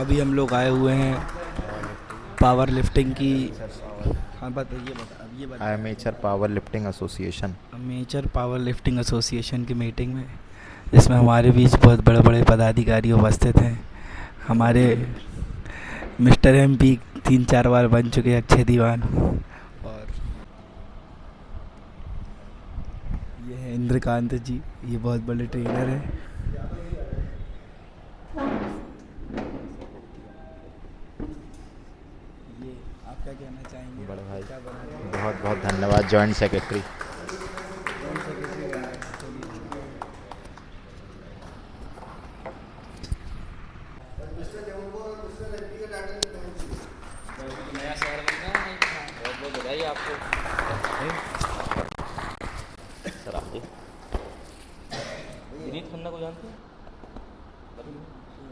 अभी हम लोग आए हुए हैं पावर लिफ्टिंग की। हाँ बताइए, अब ये बताइए। Amateur power lifting association. Major power lifting association की मीटिंग में, जिसमें हमारे बीच बहुत बड़े बड़े पदाधिकारी उपस्थित हैं। हमारे मिस्टर एमपी 3-4 बार बन चुके अक्षय दीवान, और ये है इंद्रकांत जी, ये बहुत बड़े ट्रेनर हैं। ये आप क्या कहना चाहेंगे, बड़े आपको भाई, क्या बना दिया? बहुत बहुत धन्यवाद जॉइंट सेक्रेटरी। जॉइंट सेक्रेटरी बना है, चलिए। नया शहर बन रहा है। बहुत बहुत बधाई आपको। सर आप विनीत खन्ना को जानते हैं?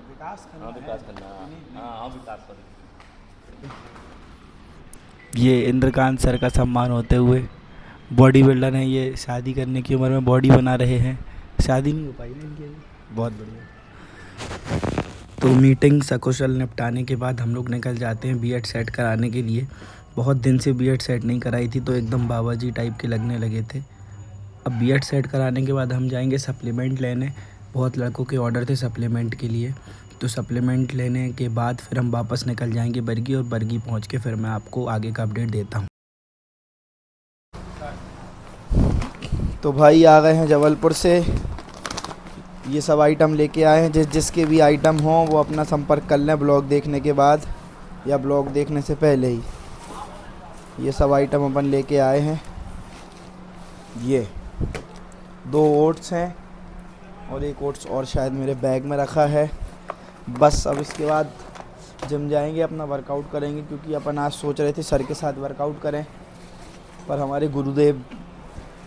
विकास हाँ विकास खन्ना, हाँ हाँ विकास सॉरी। ये इंद्रकांत सर का सम्मान होते हुए, बॉडी बिल्डर हैं ये, शादी करने की उम्र में बॉडी बना रहे हैं। शादी नहीं हो पाई ना इनकी अभी। बहुत बढ़िया। तो मीटिंग सकुशल निपटाने के बाद हम लोग निकल जाते हैं बीएड सेट कराने के लिए। बहुत दिन से बीएड सेट नहीं कराई थी, तो एकदम बाबा जी टाइप के लगने लगे थे। अब बीएड सेट कराने के बाद हम जाएंगे सप्लीमेंट लेने। बहुत लड़कों के ऑर्डर थे सप्लीमेंट के लिए, तो सप्लीमेंट लेने के बाद फिर हम वापस निकल जाएंगे बरगी, और बरगी पहुंच के फिर मैं आपको आगे का अपडेट देता हूं। तो भाई आ गए हैं जबलपुर से। ये सब आइटम लेके आए हैं। जिसके भी आइटम हों वो अपना संपर्क कर लें ब्लॉग देखने के बाद या ब्लॉग देखने से पहले ही। ये सब आइटम अपन लेके आए हैं। ये 2 ओट्स हैं और एक ओट्स और शायद मेरे बैग में रखा है। बस अब इसके बाद जिम जाएंगे, अपना वर्कआउट करेंगे, क्योंकि अपन आज सोच रहे थे सर के साथ वर्कआउट करें, पर हमारे गुरुदेव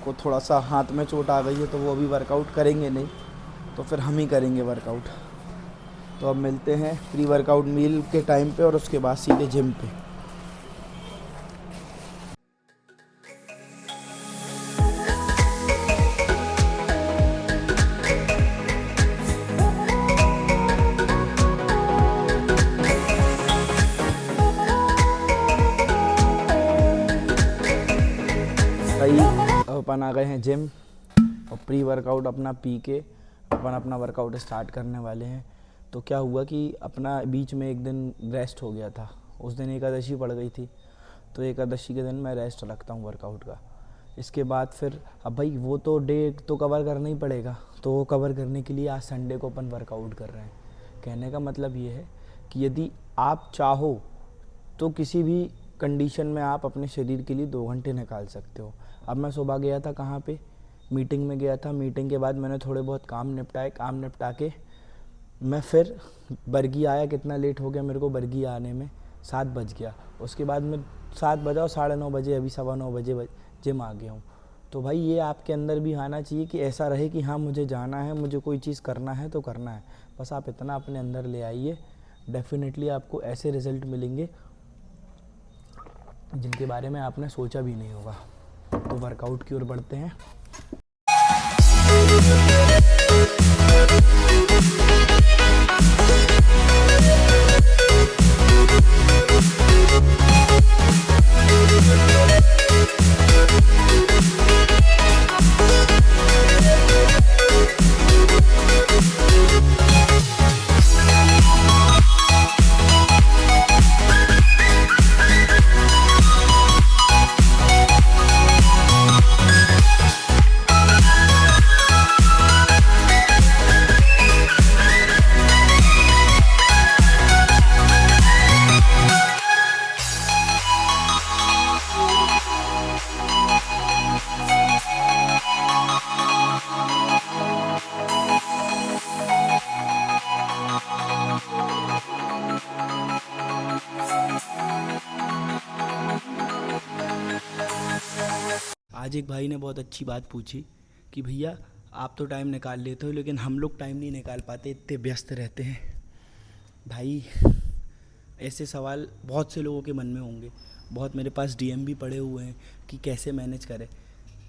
को थोड़ा सा हाथ में चोट आ गई है, तो वो अभी वर्कआउट करेंगे नहीं, तो फिर हम ही करेंगे वर्कआउट। तो अब मिलते हैं प्री वर्कआउट मील के टाइम पे, और उसके बाद सीधे जिम पे। भाई अब अपन आ गए हैं जिम, और प्री वर्कआउट अपना पी के अपन अपना वर्कआउट स्टार्ट करने वाले हैं। तो क्या हुआ कि अपना बीच में एक दिन रेस्ट हो गया था, उस दिन एकादशी पड़ गई थी, तो एकादशी के दिन मैं रेस्ट रखता हूँ वर्कआउट का। इसके बाद फिर अब भाई वो तो डे तो कवर करना ही पड़ेगा, तो वो कवर करने के लिए आज संडे को अपन वर्कआउट कर रहे हैं। कहने का मतलब ये है कि यदि आप चाहो तो किसी भी कंडीशन में आप अपने शरीर के लिए 2 घंटे निकाल सकते हो। अब मैं सुबह गया था कहाँ पे, मीटिंग में गया था। मीटिंग के बाद मैंने थोड़े बहुत काम निपटाए, काम निपटा के मैं फिर बरगी आया। कितना लेट हो गया मेरे को बरगी आने में, 7 बज गया। उसके बाद मैं 7 बजा और 9:30 बजे, अभी 9:15 बजे जिम आ गया हूँ। तो भाई ये आपके अंदर भी आना चाहिए कि ऐसा रहे कि हाँ मुझे जाना है, मुझे कोई चीज़ करना है तो करना है। बस आप इतना अपने अंदर ले आइए, डेफिनेटली आपको ऐसे रिज़ल्ट मिलेंगे जिनके बारे में आपने सोचा भी नहीं होगा। तो वर्कआउट की ओर बढ़ते हैं। आज एक भाई ने बहुत अच्छी बात पूछी कि भैया आप तो टाइम निकाल लेते हो, लेकिन हम लोग टाइम नहीं निकाल पाते, इतने व्यस्त रहते हैं। भाई ऐसे सवाल बहुत से लोगों के मन में होंगे, बहुत मेरे पास डीएम भी पड़े हुए हैं कि कैसे मैनेज करें।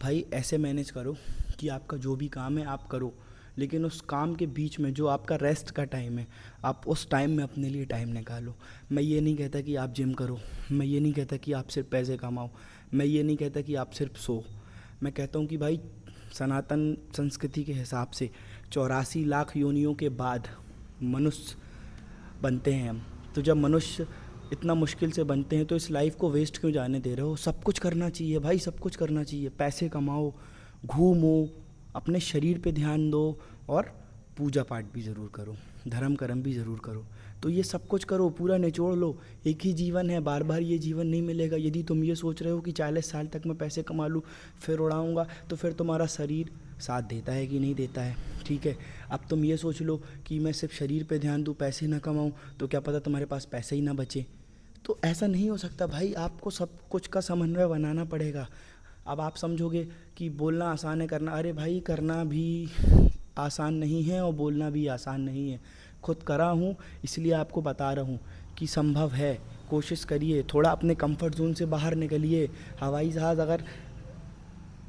भाई ऐसे मैनेज करो कि आपका जो भी काम है आप करो, लेकिन उस काम के बीच में जो आपका रेस्ट का टाइम है, आप उस टाइम में अपने लिए टाइम निकालो। मैं ये नहीं कहता कि आप जिम करो, मैं ये नहीं कहता कि आप सिर्फ पैसे कमाओ, मैं ये नहीं कहता कि आप सिर्फ सो। मैं कहता हूँ कि भाई सनातन संस्कृति के हिसाब से 84 लाख योनियों के बाद मनुष्य बनते हैं हम। तो जब मनुष्य इतना मुश्किल से बनते हैं तो इस लाइफ को वेस्ट क्यों जाने दे रहे हो? सब कुछ करना चाहिए भाई, सब कुछ करना चाहिए। पैसे कमाओ, घूमो, अपने शरीर पे ध्यान दो और पूजा पाठ भी ज़रूर करो, धर्म कर्म भी ज़रूर करो। तो ये सब कुछ करो, पूरा निचोड़ लो। एक ही जीवन है, बार बार ये जीवन नहीं मिलेगा। यदि तुम ये सोच रहे हो कि 40 साल तक मैं पैसे कमा लूँ फिर उड़ाऊँगा, तो फिर तुम्हारा शरीर साथ देता है कि नहीं देता है? ठीक है, अब तुम ये सोच लो कि मैं सिर्फ शरीर पे ध्यान दूँ, पैसे ना कमाऊँ, तो क्या पता तुम्हारे पास पैसे ही ना बचे। तो ऐसा नहीं हो सकता भाई, आपको सब कुछ का समन्वय बनाना पड़ेगा। अब आप समझोगे कि बोलना आसान है, करना, अरे भाई करना भी आसान नहीं है और बोलना भी आसान नहीं है। खुद करा हूँ इसलिए आपको बता रहा हूँ कि संभव है। कोशिश करिए, थोड़ा अपने कंफर्ट जोन से बाहर निकलिए। हवाई जहाज़ अगर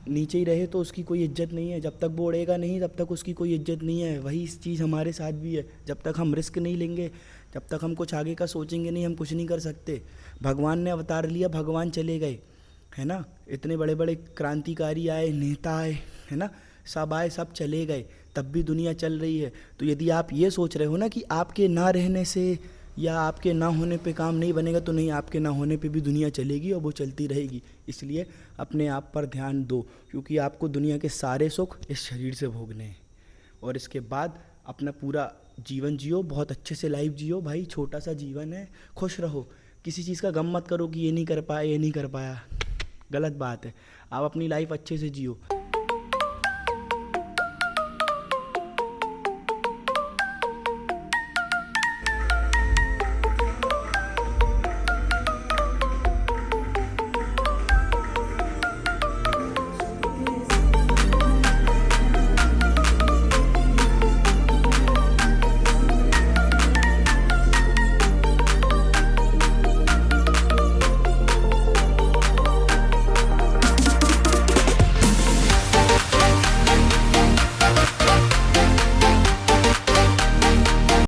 नीचे ही रहे तो उसकी कोई इज्जत नहीं है, जब तक वो उड़ेगा नहीं तब तक उसकी कोई इज्जत नहीं है। वही इस चीज़ हमारे साथ भी है, जब तक हम रिस्क नहीं लेंगे, जब तक हम कुछ आगे का सोचेंगे नहीं, हम कुछ नहीं कर सकते। भगवान ने अवतार लिया, भगवान चले गए, है ना। इतने बड़े बड़े क्रांतिकारी आए, नेता आए, है ना, सब आए, सब चले गए, तब भी दुनिया चल रही है। तो यदि आप ये सोच रहे हो ना कि आपके ना रहने से या आपके ना होने पे काम नहीं बनेगा, तो नहीं, आपके ना होने पे भी दुनिया चलेगी और वो चलती रहेगी। इसलिए अपने आप पर ध्यान दो, क्योंकि आपको दुनिया के सारे सुख इस शरीर से भोगने हैं। और इसके बाद अपना पूरा जीवन जियो, बहुत अच्छे से लाइफ जियो भाई। छोटा सा जीवन है, खुश रहो। किसी चीज़ का गम मत करो कि ये नहीं कर पाया, ये नहीं कर पाया, गलत बात है। आप अपनी लाइफ अच्छे से जियो।